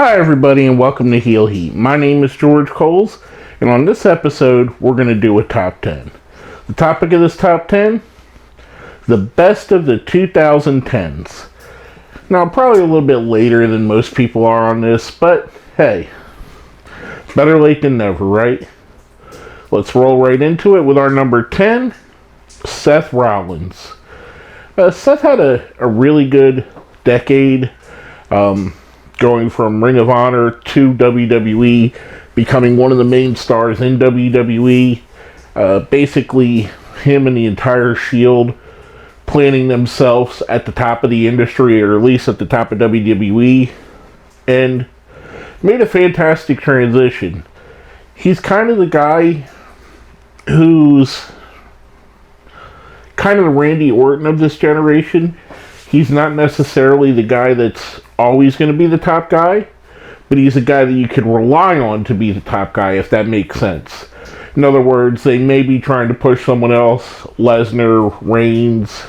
Hi everybody and welcome to Heel Heat. My name is George Coles, and on this episode we're going to do a top 10. The topic of this top 10, the best of the 2010s. Now probably a little bit later than most people are on this, but hey, better late than never, right? Let's roll right into it with our number 10, Seth Rollins. Seth had a really good decade, going from Ring of Honor to WWE, becoming one of the main stars in WWE. Basically, him and the entire Shield planting themselves at the top of the industry, or at least at the top of WWE, and made a fantastic transition. He's kind of the guy who's kind of the Randy Orton of this generation. He's not necessarily the guy that's always going to be the top guy, but he's a guy that you could rely on to be the top guy, if that makes sense. In other words, they may be trying to push someone else, Lesnar, Reigns,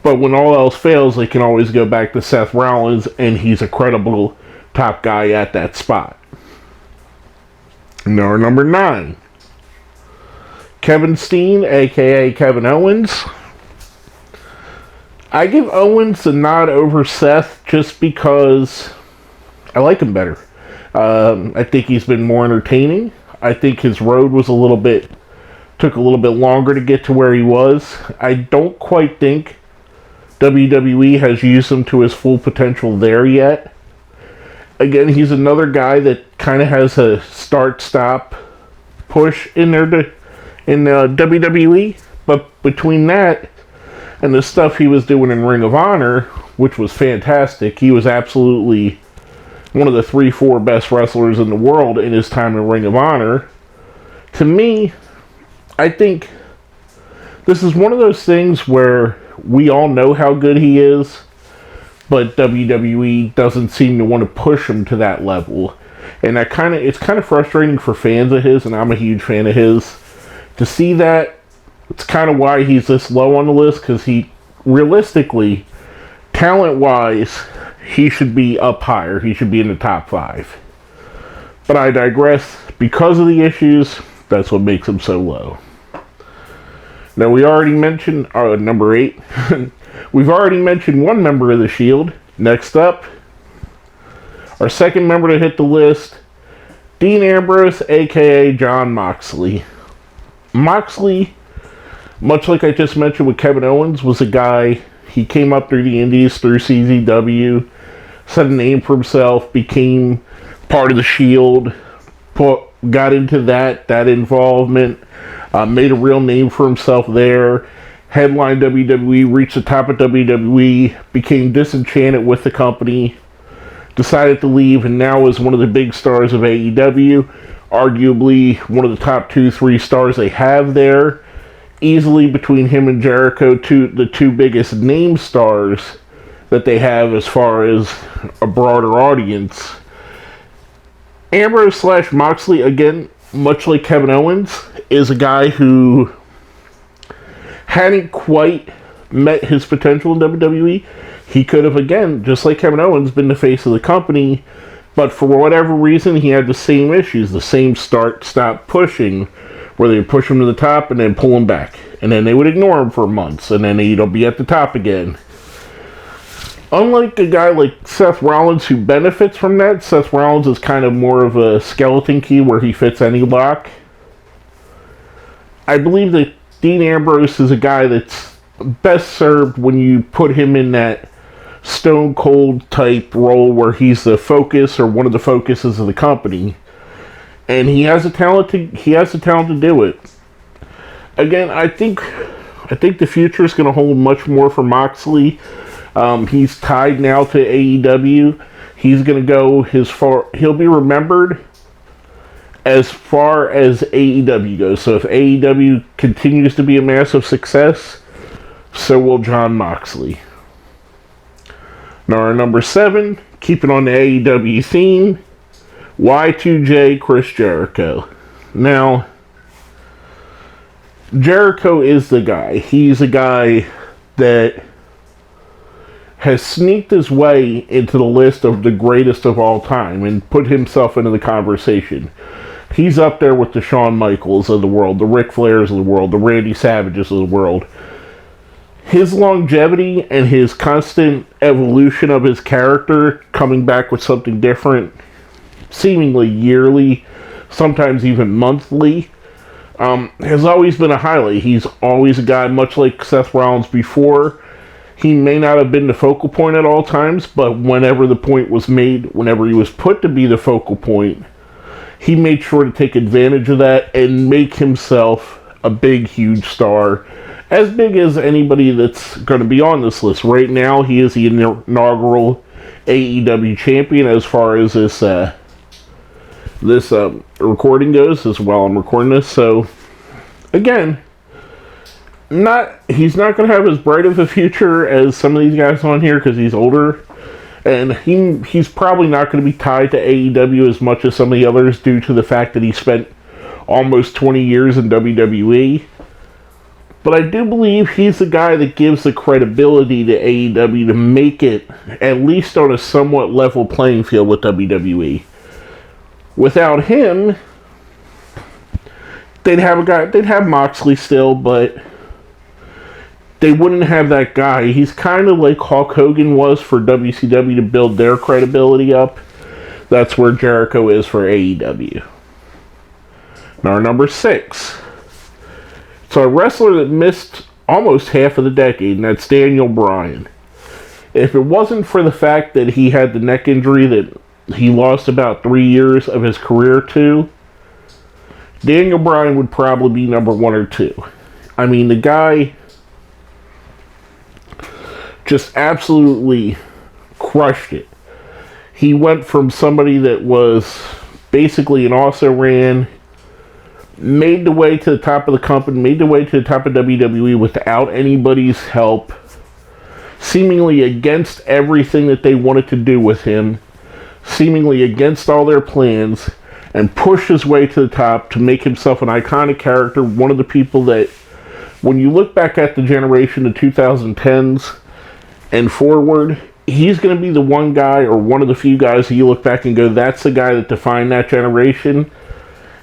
but when all else fails, they can always go back to Seth Rollins, and he's a credible top guy at that spot. Now, number 9, Kevin Steen, aka Kevin Owens. I give Owens the nod over Seth just because I like him better. I think he's been more entertaining. I think his road was took a little bit longer to get to where he was. I don't quite think WWE has used him to his full potential there yet. Again, he's another guy that kind of has a start-stop push in WWE, but between that and the stuff he was doing in Ring of Honor, which was fantastic, he was absolutely one of the 3-4 best wrestlers in the world in his time in Ring of Honor. To me, I think this is one of those things where we all know how good he is, but WWE doesn't seem to want to push him to that level. And it's kind of frustrating for fans of his, and I'm a huge fan of his, to see that. It's kind of why he's this low on the list, because he, realistically, talent-wise, he should be up higher. He should be in the top 5. But I digress. Because of the issues, that's what makes him so low. Now, we already mentioned number 8. We've already mentioned one member of the Shield. Next up, our second member to hit the list, Dean Ambrose, a.k.a. Jon Moxley. Moxley, much like I just mentioned with Kevin Owens, was a guy, he came up through the Indies, through CZW, set a name for himself, became part of the Shield, got into that involvement, made a real name for himself there, headlined WWE, reached the top of WWE, became disenchanted with the company, decided to leave, and now is one of the big stars of AEW, arguably one of the top 2-3 stars they have there. Easily between him and Jericho, the two biggest name stars that they have as far as a broader audience. Ambrose / Moxley, again, much like Kevin Owens, is a guy who hadn't quite met his potential in WWE. He could have, again, just like Kevin Owens, been the face of the company, but for whatever reason, he had the same issues, the same start-stop pushing, where they would push him to the top and then pull him back. And then they would ignore him for months, and then he'd be at the top again. Unlike a guy like Seth Rollins who benefits from that, Seth Rollins is kind of more of a skeleton key where he fits any lock. I believe that Dean Ambrose is a guy that's best served when you put him in that Stone Cold type role where he's the focus or one of the focuses of the company. And he has the talent to do it. Again, I think the future is going to hold much more for Moxley. He's tied now to AEW. He's going to go he'll be remembered as far as AEW goes. So if AEW continues to be a massive success, so will Jon Moxley. Now our number 7, keeping on the AEW theme, Y2J Chris Jericho. Now, Jericho is the guy. He's a guy that has sneaked his way into the list of the greatest of all time and put himself into the conversation. He's up there with the Shawn Michaels of the world, the Ric Flairs of the world, the Randy Savages of the world. His longevity and his constant evolution of his character, coming back with something different, seemingly yearly, sometimes even monthly, has always been a highlight. He's always a guy, much like Seth Rollins before. He may not have been the focal point at all times, but whenever the point was made, whenever he was put to be the focal point, he made sure to take advantage of that and make himself a big, huge star. As big as anybody that's going to be on this list. Right now, he is the inaugural AEW champion as far as this recording goes, as while I'm recording this. So, again, he's not going to have as bright of a future as some of these guys on here because he's older. And he's probably not going to be tied to AEW as much as some of the others due to the fact that he spent almost 20 years in WWE. But I do believe he's the guy that gives the credibility to AEW to make it at least on a somewhat level playing field with WWE. Without him, they'd have Moxley still, but they wouldn't have that guy. He's kind of like Hulk Hogan was for WCW to build their credibility up. That's where Jericho is for AEW. Now, our number 6. So a wrestler that missed almost half of the decade, and that's Daniel Bryan. If it wasn't for the fact that he had the neck injury that he lost about 3 years of his career to, Daniel Bryan would probably be number 1 or 2. I mean, the guy just absolutely crushed it. He went from somebody that was basically an also-ran, made the way to the top of the company, made the way to the top of WWE without anybody's help, seemingly against everything that they wanted to do with him, seemingly against all their plans, and pushed his way to the top to make himself an iconic character, one of the people that, when you look back at the generation of 2010s and forward, he's going to be the one guy or one of the few guys that you look back and go, that's the guy that defined that generation.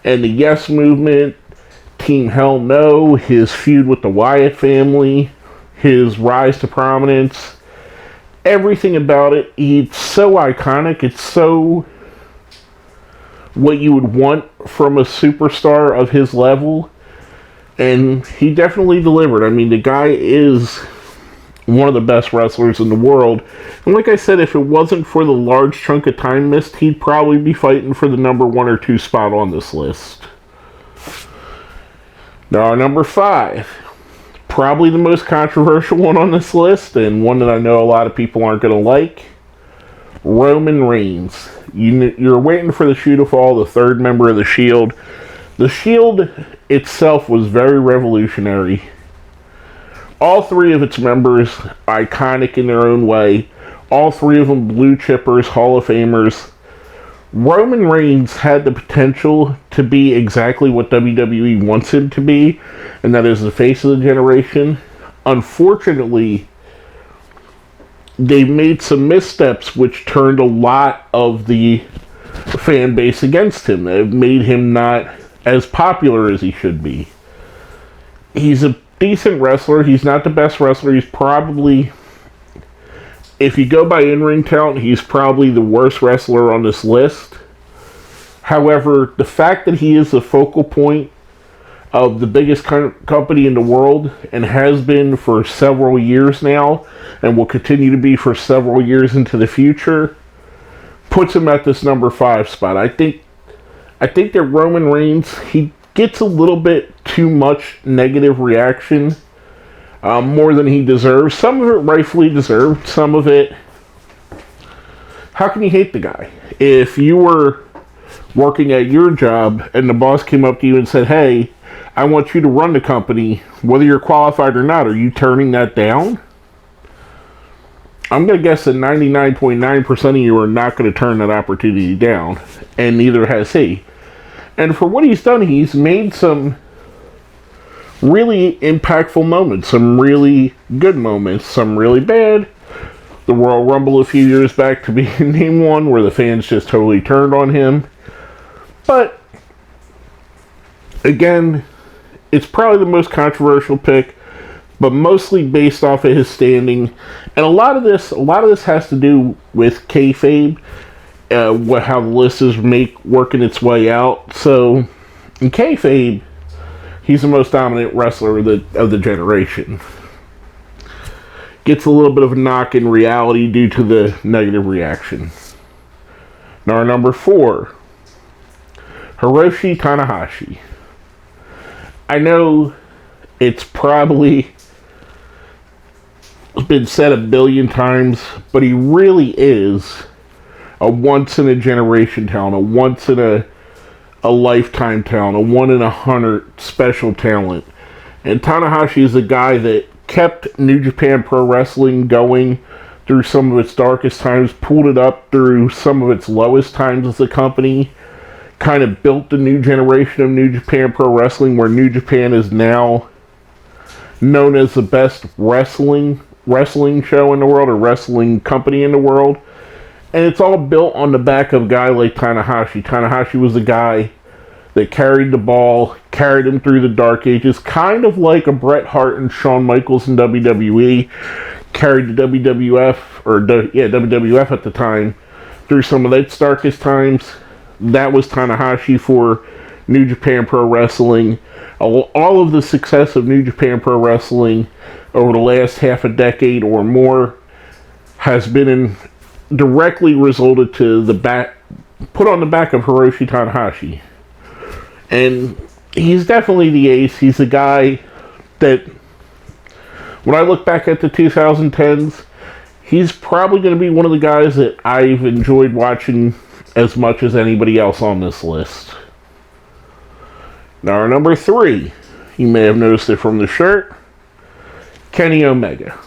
And the Yes Movement, Team Hell No, his feud with the Wyatt family, his rise to prominence, everything about it, it's so iconic. It's so what you would want from a superstar of his level. And he definitely delivered. I mean, the guy is one of the best wrestlers in the world. And like I said, if it wasn't for the large chunk of time missed, he'd probably be fighting for the number 1 or 2 spot on this list. Now, our number 5. Probably the most controversial one on this list, and one that I know a lot of people aren't going to like. Roman Reigns. You're waiting for the shoe to fall, the third member of the Shield. The Shield itself was very revolutionary. All 3 of its members, iconic in their own way. All 3 of them blue chippers, Hall of Famers. Roman Reigns had the potential to be exactly what WWE wants him to be, and that is the face of the generation. Unfortunately, they made some missteps which turned a lot of the fan base against him. They've made him not as popular as he should be. He's a decent wrestler. He's not the best wrestler. He's probably, if you go by in-ring talent, he's probably the worst wrestler on this list. However, the fact that he is the focal point of the biggest company in the world and has been for several years now and will continue to be for several years into the future puts him at this number 5 spot. I think that Roman Reigns, he gets a little bit too much negative reaction, more than he deserves. Some of it rightfully deserved, some of it, how can you hate the guy? If you were working at your job and the boss came up to you and said, hey, I want you to run the company, whether you're qualified or not, are you turning that down? I'm going to guess that 99.9% of you are not going to turn that opportunity down, and neither has he. And for what he's done, he's made some really impactful moments, some really good moments, some really bad, the Royal Rumble a few years back to be named one where the fans just totally turned on him. But, again, it's probably the most controversial pick, but mostly based off of his standing. And a lot of this has to do with kayfabe, how the list is working its way out. So, in kayfabe, he's the most dominant wrestler of the generation. Gets a little bit of a knock in reality due to the negative reaction. Now, our number 4, Hiroshi Tanahashi. I know it's probably been said a billion times, but he really is a once-in-a-generation talent, a once-in-a-lifetime talent, a 1 in 100 special talent. And Tanahashi is a guy that kept New Japan Pro Wrestling going through some of its darkest times, pulled it up through some of its lowest times as a company, kind of built the new generation of New Japan Pro Wrestling, where New Japan is now known as the best wrestling show in the world, or wrestling company in the world. And it's all built on the back of a guy like Tanahashi. Tanahashi was the guy that carried the ball, carried him through the dark ages, kind of like a Bret Hart and Shawn Michaels in WWE, carried the WWF at the time through some of its darkest times. That was Tanahashi for New Japan Pro Wrestling. All of the success of New Japan Pro Wrestling over the last half a decade or more has been directly resulted to put on the back of Hiroshi Tanahashi. And he's definitely the ace. He's the guy that, when I look back at the 2010s, he's probably going to be one of the guys that I've enjoyed watching as much as anybody else on this list. Now, our number 3, you may have noticed it from the shirt, Kenny Omega.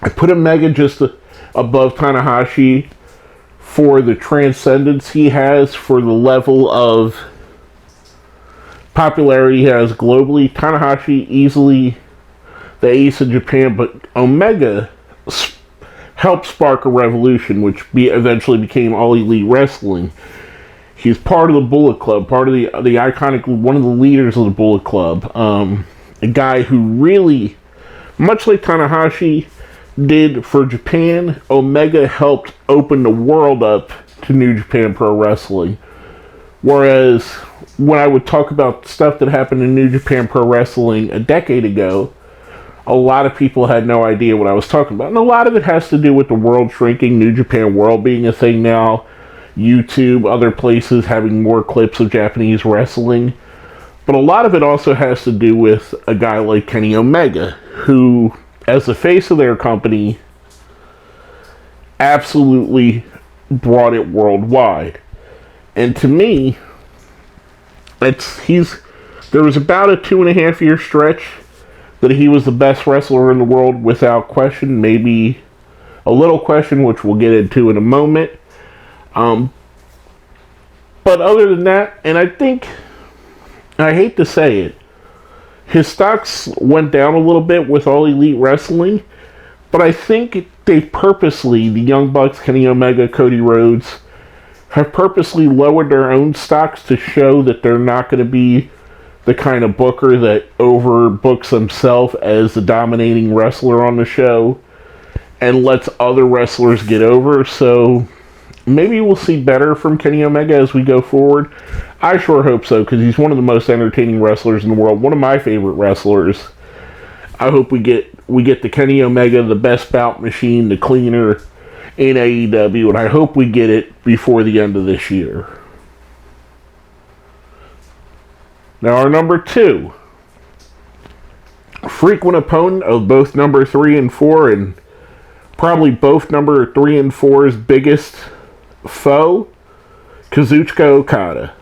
I put Omega just above Tanahashi for the transcendence he has, for the level of popularity he has globally. Tanahashi, easily the ace of Japan, but Omega helped spark a revolution, which eventually became All Elite Wrestling. He's part of the Bullet Club, part of the iconic, one of the leaders of the Bullet Club. A guy who really, much like Tanahashi did for Japan, Omega helped open the world up to New Japan Pro Wrestling. Whereas, when I would talk about stuff that happened in New Japan Pro Wrestling a decade ago, a lot of people had no idea what I was talking about. And a lot of it has to do with the world shrinking, New Japan World being a thing now, YouTube, other places having more clips of Japanese wrestling. But a lot of it also has to do with a guy like Kenny Omega, who, as the face of their company, absolutely brought it worldwide. And to me, there was about a 2.5 year stretch that he was the best wrestler in the world without question, maybe a little question, which we'll get into in a moment. But other than that, and I hate to say it, his stocks went down a little bit with All Elite Wrestling, but I think they purposely, the Young Bucks, Kenny Omega, Cody Rhodes, have purposely lowered their own stocks to show that they're not going to be the kind of booker that overbooks himself as the dominating wrestler on the show and lets other wrestlers get over. So maybe we'll see better from Kenny Omega as we go forward. I sure hope so, because he's one of the most entertaining wrestlers in the world, one of my favorite wrestlers. I hope we get the Kenny Omega, the best bout machine, the cleaner in AEW, and I hope we get it before the end of this year. Now, our number 2, frequent opponent of both number 3 and 4, and probably both number 3 and 4's biggest foe, Kazuchika Okada.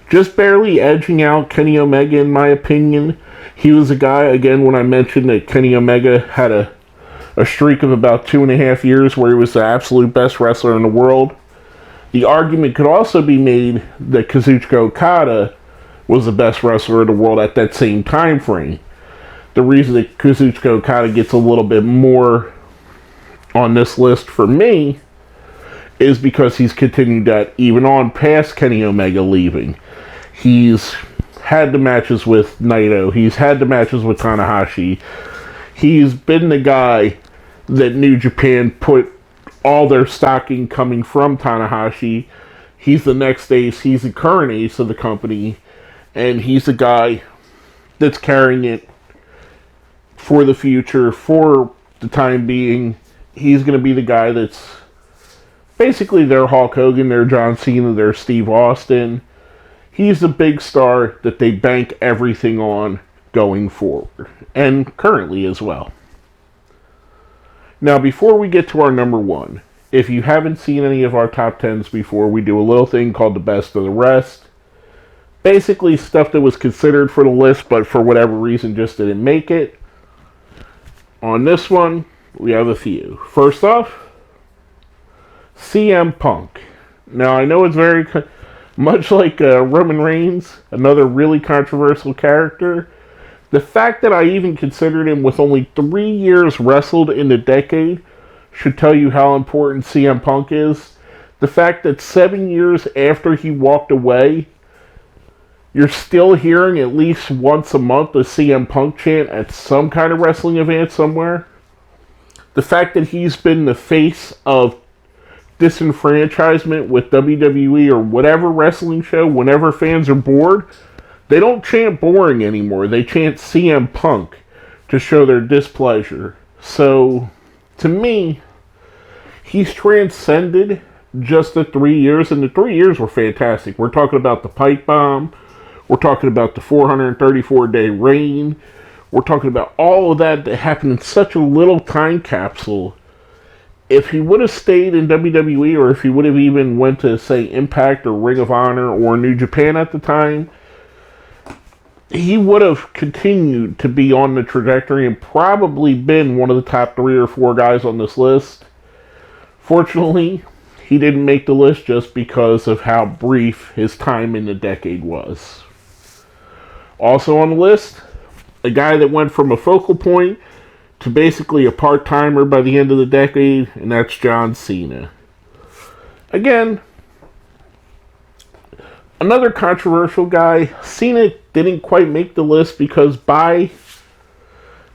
Just barely edging out Kenny Omega, in my opinion. He was a guy, again, when I mentioned that Kenny Omega had a streak of about 2.5 years where he was the absolute best wrestler in the world. The argument could also be made that Kazuchika Okada was the best wrestler in the world at that same time frame. The reason that Kazuchika Okada gets a little bit more on this list for me is because he's continued that even on past Kenny Omega leaving. He's had the matches with Naito. He's had the matches with Tanahashi. He's been the guy that New Japan put all their stocking coming from Tanahashi. He's the next ace. He's the current ace of the company. And he's the guy that's carrying it for the future, for the time being. He's going to be the guy that's basically their Hulk Hogan, their John Cena, their Steve Austin. He's the big star that they bank everything on going forward, and currently as well. Now, before we get to our number one, if you haven't seen any of our top 10s before, we do a little thing called the best of the rest. Basically, stuff that was considered for the list, but for whatever reason just didn't make it. On this one, we have a few. First off, CM Punk. Now, I know it's very much like Roman Reigns, another really controversial character. The fact that I even considered him with only 3 years wrestled in the decade should tell you how important CM Punk is. The fact that 7 years after he walked away, you're still hearing at least once a month a CM Punk chant at some kind of wrestling event somewhere. The fact that he's been the face of disenfranchisement with WWE or whatever wrestling show, whenever fans are bored, they don't chant boring anymore. They chant CM Punk to show their displeasure. So, to me, he's transcended just the 3 years, and the 3 years were fantastic. We're talking about the pipe bomb. We're talking about the 434-day reign. We're talking about all of that happened in such a little time capsule. If he would have stayed in WWE, or if he would have even went to, say, Impact or Ring of Honor or New Japan at the time, he would have continued to be on the trajectory and probably been one of the top 3 or 4 guys on this list. Fortunately, he didn't make the list just because of how brief his time in the decade was. Also on the list, a guy that went from a focal point to basically a part-timer by the end of the decade, and that's John Cena. Again, another controversial guy. Cena didn't quite make the list because by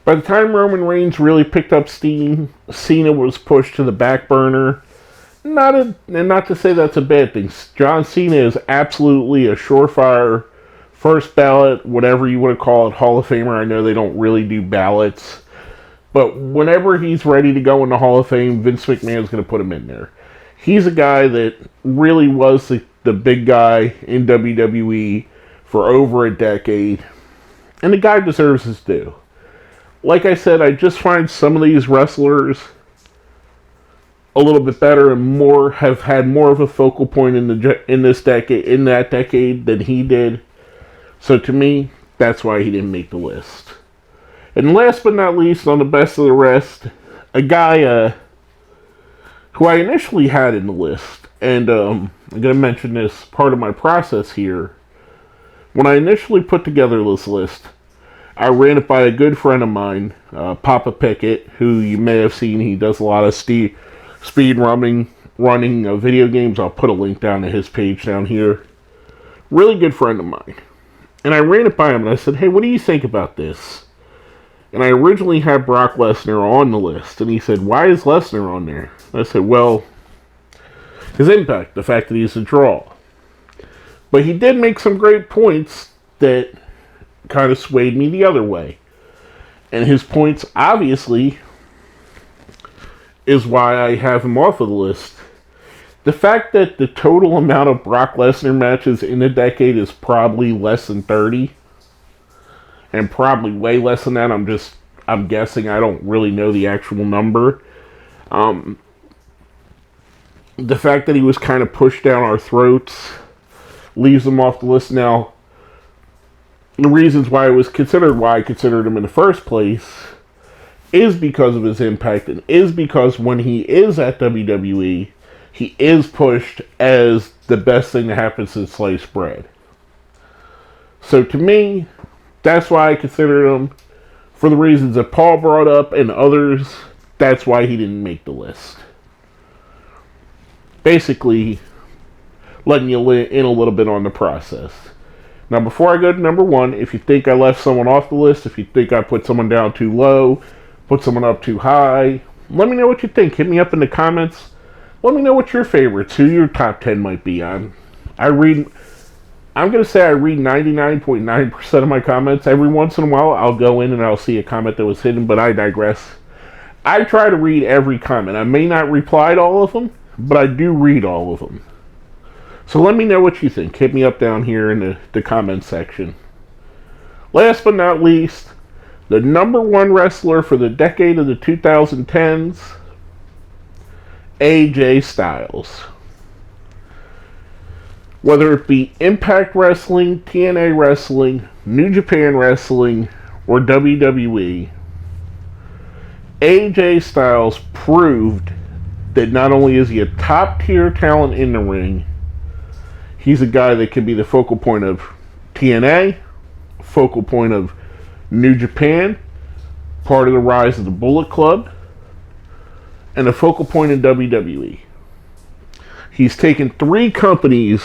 the time Roman Reigns really picked up steam, Cena was pushed to the back burner. And not to say that's a bad thing. John Cena is absolutely a surefire first ballot, whatever you want to call it, Hall of Famer. I know they don't really do ballots. But whenever he's ready to go in the Hall of Fame, Vince McMahon's going to put him in there. He's a guy that really was the big guy in WWE for over a decade. And the guy deserves his due. Like I said, I just find some of these wrestlers a little bit better and have had more of a focal point in that decade than he did. So to me, that's why he didn't make the list. And last but not least, on the best of the rest, a guy who I initially had in the list, and I'm going to mention this part of my process here. When I initially put together this list, I ran it by a good friend of mine, Papa Pickett, who you may have seen. He does a lot of speed running video games. I'll put a link down to his page down here. Really good friend of mine. And I ran it by him and I said, hey, what do you think about this? And I originally had Brock Lesnar on the list. And he said, why is Lesnar on there? I said, well, his impact, the fact that he's a draw. But he did make some great points that kind of swayed me the other way. And his points, obviously, is why I have him off of the list. The fact that the total amount of Brock Lesnar matches in the decade is probably less than 30. And probably way less than that. I'm guessing. I don't really know the actual number. The fact that he was kind of pushed down our throats leaves him off the list. Now, the reasons why I considered him in the first place is because of his impact, and is because when he is at WWE, he is pushed as the best thing to happen since sliced bread. So to me, that's why I consider him, for the reasons that Paul brought up and others That's why he didn't make the list. Basically, letting you in a little bit on the process. Now, before I go to number one, if you think I left someone off the list, if you think I put someone down too low, put someone up too high, let me know what you think. Hit me up in the comments. Let me know what your favorites, who your top 10 might be on. I'm going to say I read 99.9% of my comments. Every once in a while, I'll go in and I'll see a comment that was hidden, but I digress. I try to read every comment. I may not reply to all of them, but I do read all of them. So let me know what you think. Hit me up down here in the comment section. Last but not least, the number one wrestler for the decade of the 2010s, AJ Styles. Whether it be Impact Wrestling, TNA Wrestling, New Japan Wrestling, or WWE, AJ Styles proved that not only is he a top-tier talent in the ring, he's a guy that can be the focal point of TNA, focal point of New Japan, part of the rise of the Bullet Club, and a focal point in WWE. He's taken 3 companies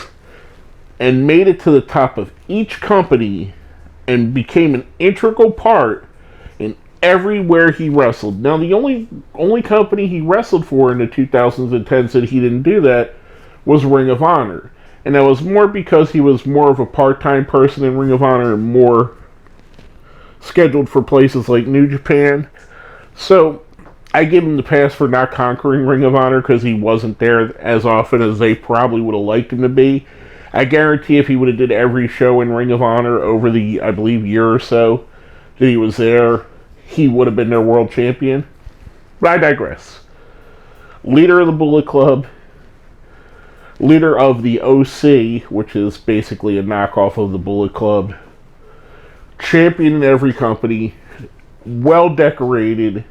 and made it to the top of each company and became an integral part in everywhere he wrestled. Now, the only company he wrestled for in the 2010s that he didn't do that was Ring of Honor. And that was more because he was more of a part-time person in Ring of Honor and more scheduled for places like New Japan. So, I give him the pass for not conquering Ring of Honor because he wasn't there as often as they probably would have liked him to be. I guarantee if he would have did every show in Ring of Honor over the, I believe, year or so that he was there, he would have been their world champion. But I digress. Leader of the Bullet Club. Leader of the OC, which is basically a knockoff of the Bullet Club. Champion in every company. Well decorated.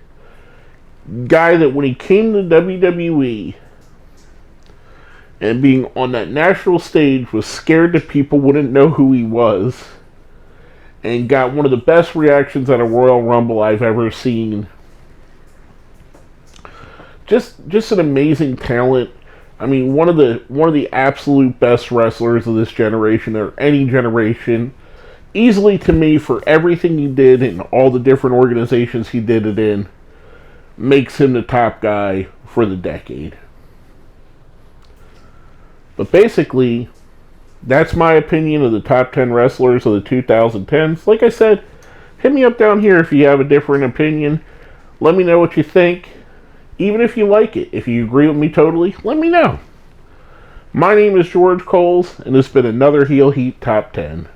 Guy that when he came to WWE and being on that national stage was scared that people wouldn't know who he was, and got one of the best reactions at a Royal Rumble I've ever seen. Just an amazing talent. I mean, one of the absolute best wrestlers of this generation, or any generation. Easily, to me, for everything he did and all the different organizations he did it in, makes him the top guy for the decade. But basically, that's my opinion of the top 10 wrestlers of the 2010s. Like I said, hit me up down here if you have a different opinion. Let me know what you think. Even if you like it. If you agree with me totally, let me know. My name is George Coles, and this has been another Heel Heat Top 10.